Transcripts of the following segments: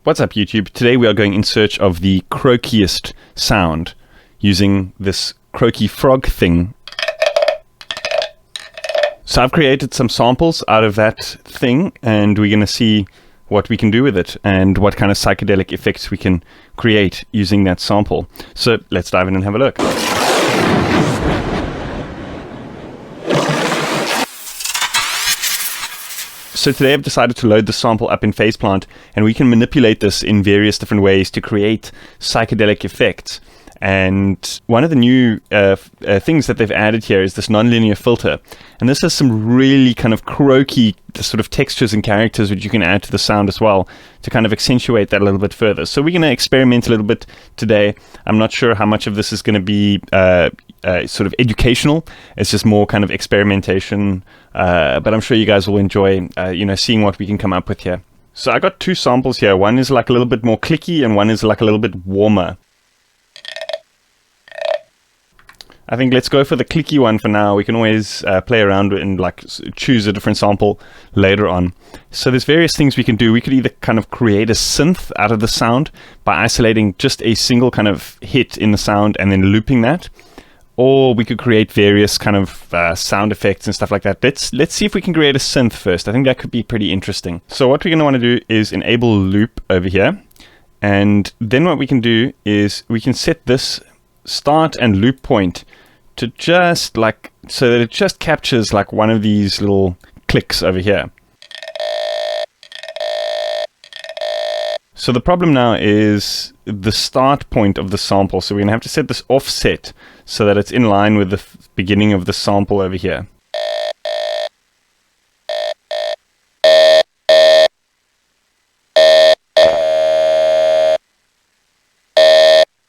What's up, YouTube? Today we are going in search of the croakiest sound using this croaky frog thing. So I've created some samples out of that thing, and we're going to see what we can do with it and what kind of psychedelic effects we can create using that sample. So let's dive in and have a look. So today I've decided to load the sample up in FacePlant, and we can manipulate this in various different ways to create psychedelic effects. And one of the new things that they've added here is this nonlinear filter. And this has some really kind of croaky sort of textures and characters which you can add to the sound as well to kind of accentuate that a little bit further. So we're going to experiment a little bit today. I'm not sure how much of this is going to be sort of educational. It's just more kind of experimentation. But I'm sure you guys will enjoy, seeing what we can come up with here. So I got two samples here. One is like a little bit more clicky and one is like a little bit warmer. I think let's go for the clicky one for now. We can always play around and like choose a different sample later on. So there's various things we can do. We could either kind of create a synth out of the sound by isolating just a single kind of hit in the sound and then looping that. Or we could create various kind of sound effects and stuff like that. Let's see if we can create a synth first. I think that could be pretty interesting. So what we're going to want to do is enable loop over here. And then what we can do is we can set this start and loop point to just like, so that it just captures like one of these little clicks over here. So the problem now is the start point of the sample. So we're gonna have to set this offset so that it's in line with the beginning of the sample over here.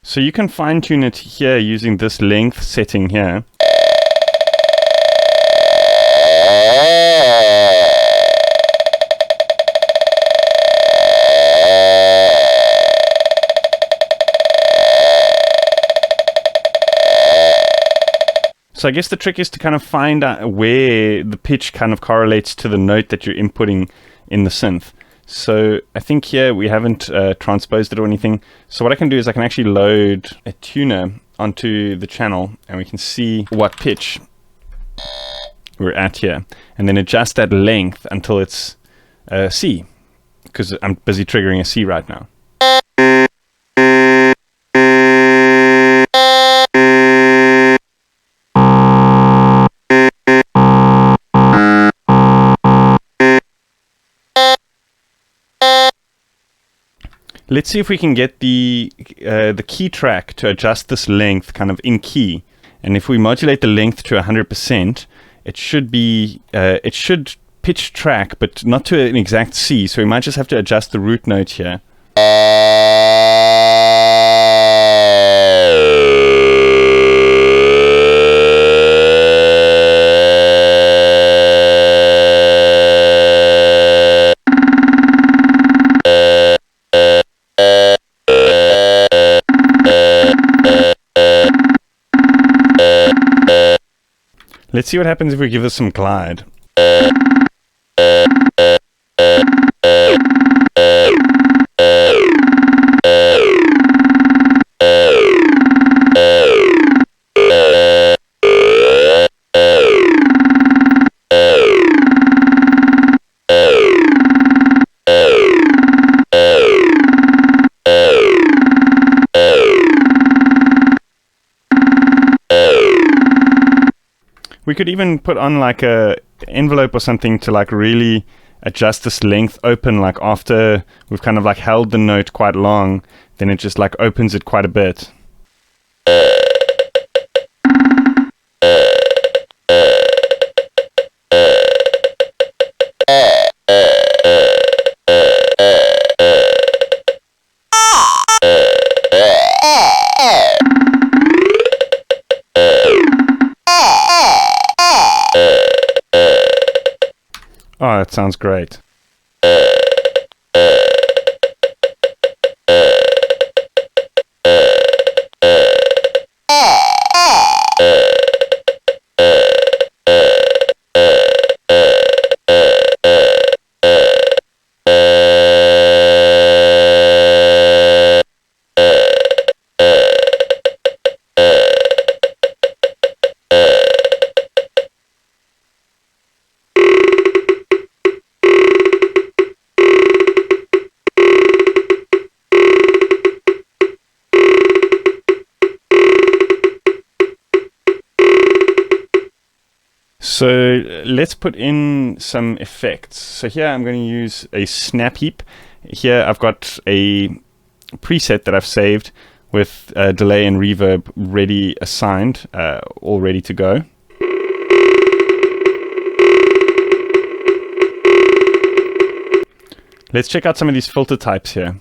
So you can fine tune it here using this length setting here. So I guess the trick is to kind of find out where the pitch kind of correlates to the note that you're inputting in the synth. So I think here we haven't transposed it or anything. So what I can do is I can actually load a tuner onto the channel and we can see what pitch we're at here. And then adjust that length until it's C, because I'm busy triggering a C right now. Let's see if we can get the key track to adjust this length kind of in key. And if we modulate the length to 100%, it should be it should pitch track, but not to an exact C. So we might just have to adjust the root note here. Let's see what happens if we give this some glide. We could even put on like a envelope or something to like really adjust this length open, like after we've kind of like held the note quite long, then it just like opens it quite a bit. Oh, that sounds great. So let's put in some effects. So here I'm going to use a snap heap. Here I've got a preset that I've saved with delay and reverb ready assigned, all ready to go. Let's check out some of these filter types here.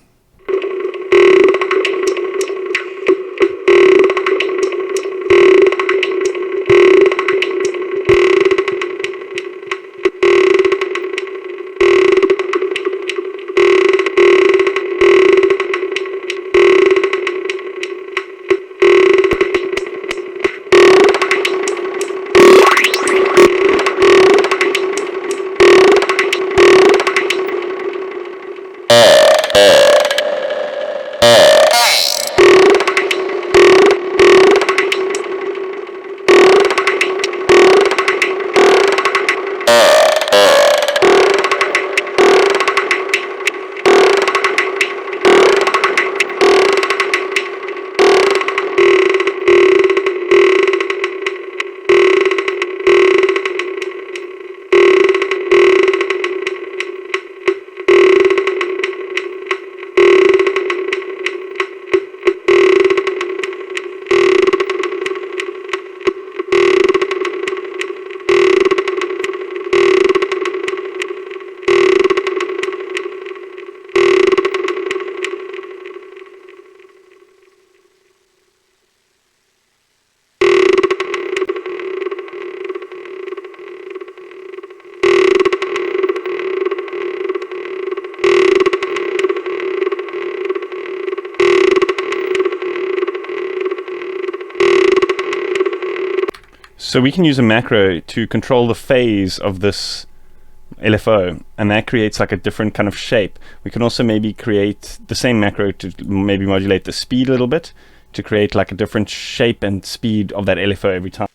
So we can use a macro to control the phase of this LFO, and that creates like a different kind of shape. We can also maybe create the same macro to maybe modulate the speed a little bit to create like a different shape and speed of that LFO every time.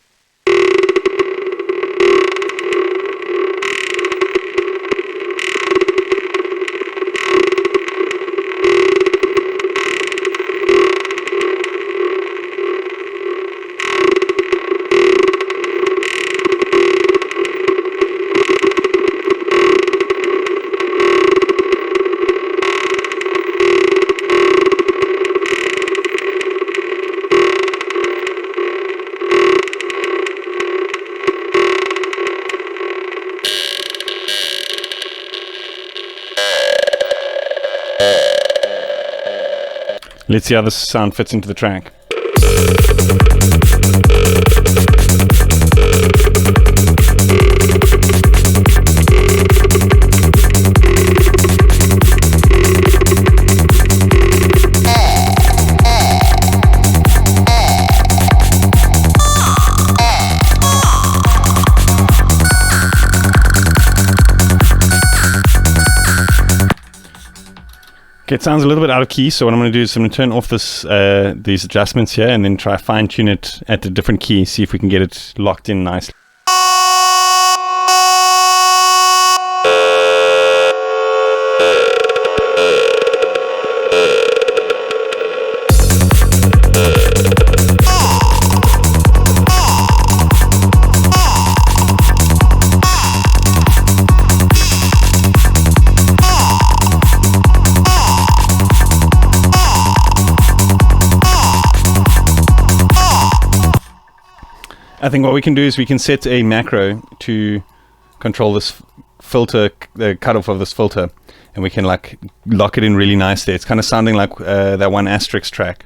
Let's see how this sound fits into the track. Okay, it sounds a little bit out of key, so what I'm going to do is I'm going to turn off this these adjustments here and then try fine tune it at a different key, see if we can get it locked in nicely. I think what we can do is we can set a macro to control this filter, the cutoff of this filter, and we can like lock it in really nicely. It's kind of sounding like that one Asterix track.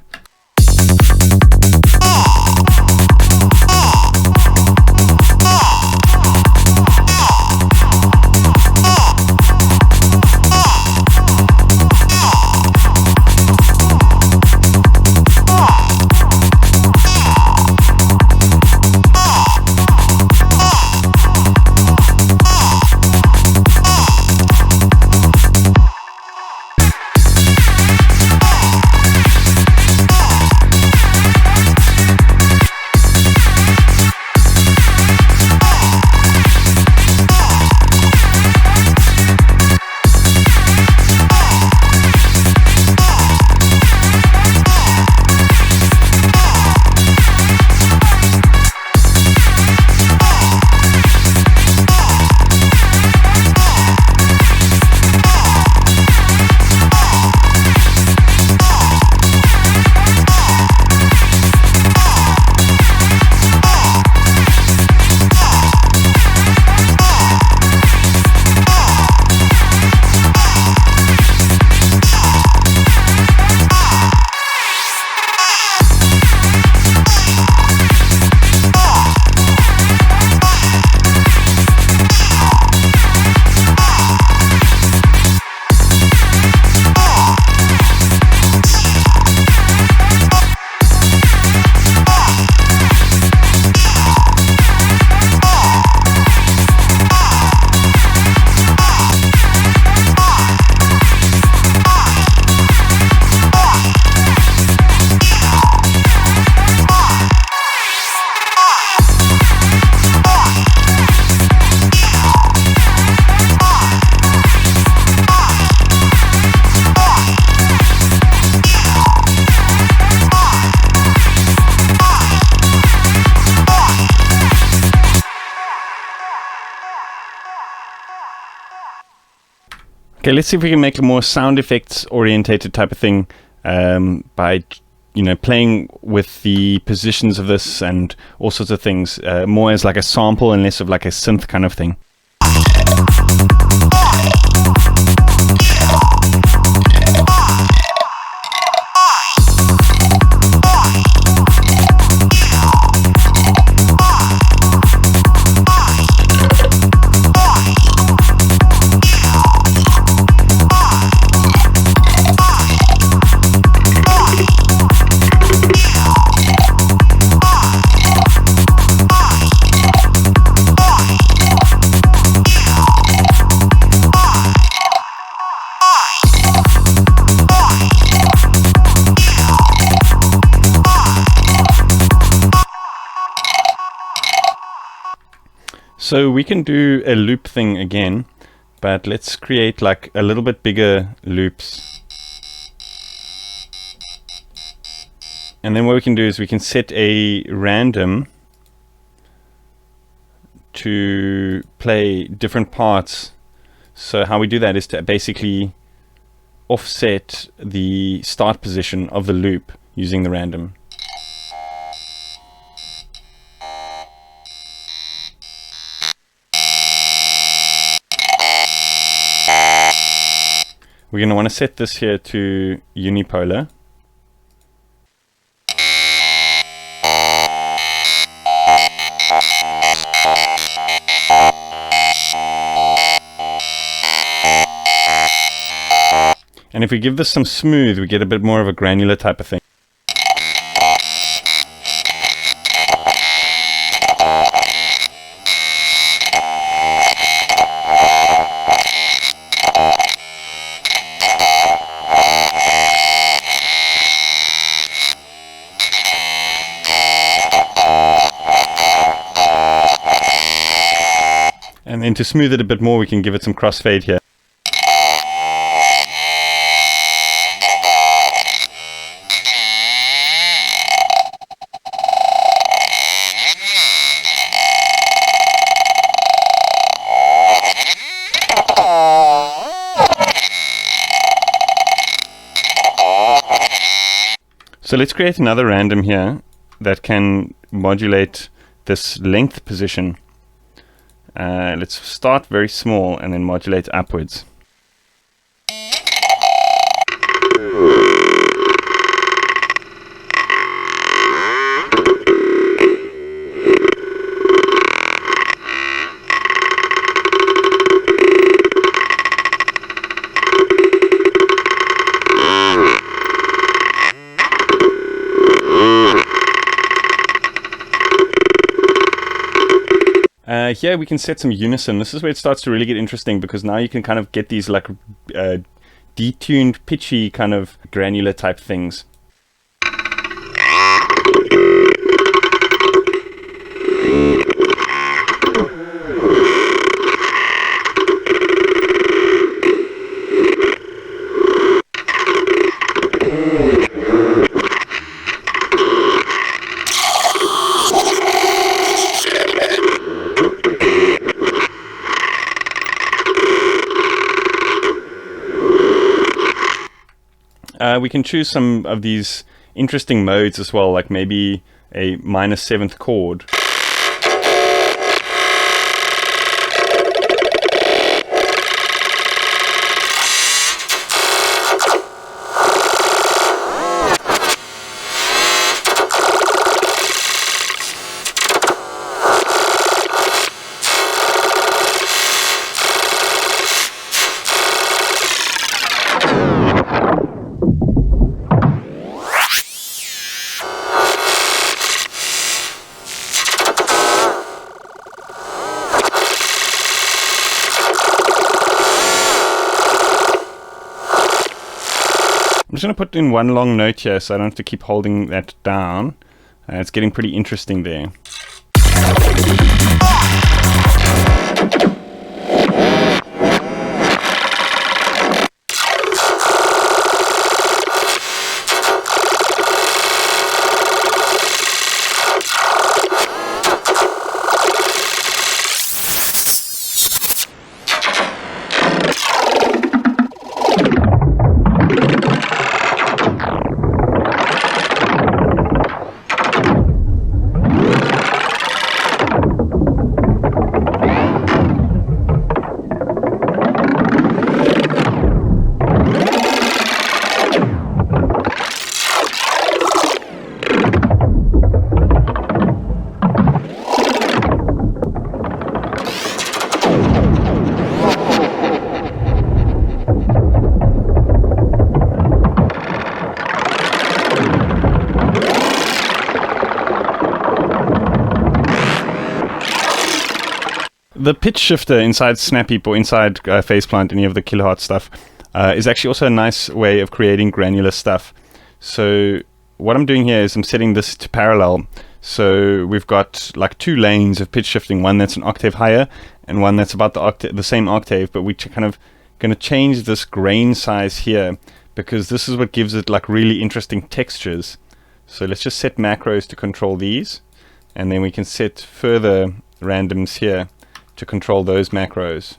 Okay, let's see if we can make a more sound effects orientated type of thing by playing with the positions of this and all sorts of things, more as like a sample and less of like a synth kind of thing. So we can do a loop thing again, but let's create like a little bit bigger loops. And then what we can do is we can set a random to play different parts. So how we do that is to basically offset the start position of the loop using the random. We're going to want to set this here to unipolar. And if we give this some smooth, we get a bit more of a granular type of thing. And then to smooth it a bit more, we can give it some crossfade here. So let's create another random here that can modulate this length position. Let's start very small and then modulate upwards. Here we can set some unison. This is where it starts to really get interesting, because now you can kind of get these like detuned, pitchy kind of granular type things. We can choose some of these interesting modes as well, like maybe a -7th chord. I'm just going to put in one long note here so I don't have to keep holding that down. It's getting pretty interesting there. the pitch shifter inside Snapheap or inside Faceplant, any of the kilohertz stuff, is actually also a nice way of creating granular stuff. So what I'm doing here is I'm setting this to parallel. So we've got like 2 lanes of pitch shifting, one that's an octave higher and one that's about the same octave, but we're kind of going to change this grain size here because this is what gives it like really interesting textures. So let's just set macros to control these, and then we can set further randoms here to control those macros.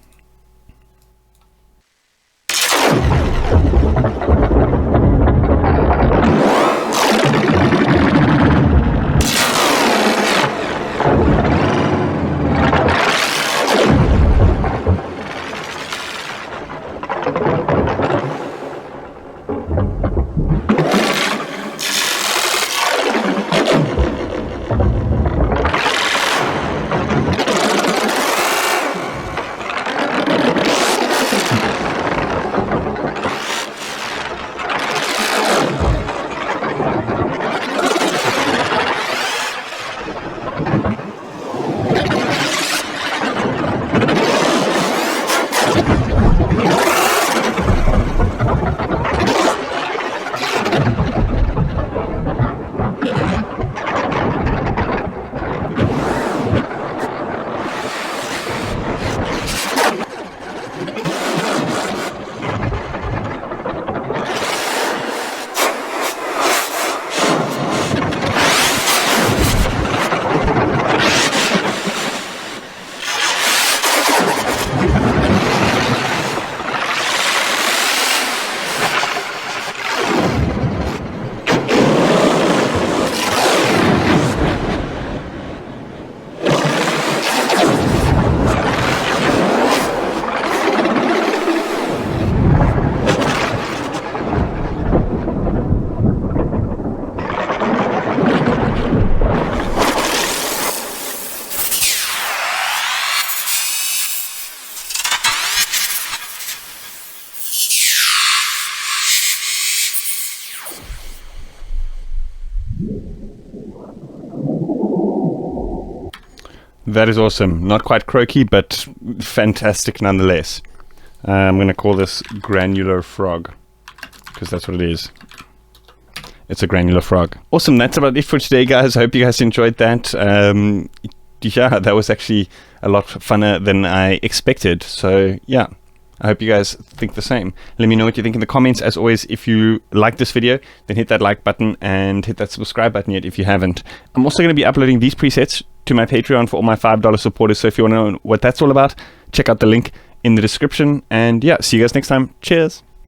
That is awesome. Not quite croaky, but fantastic nonetheless. I'm going to call this Granular Frog, because that's what it is. It's a granular frog. Awesome. That's about it for today, guys. I hope you guys enjoyed that. Yeah, that was actually a lot funner than I expected. So, yeah. I hope you guys think the same. Let me know what you think in the comments. As always, if you like this video, then hit that like button and hit that subscribe button yet if you haven't. I'm also going to be uploading these presets to my Patreon for all my $5 supporters. So if you want to know what that's all about, check out the link in the description. And yeah, see you guys next time. Cheers.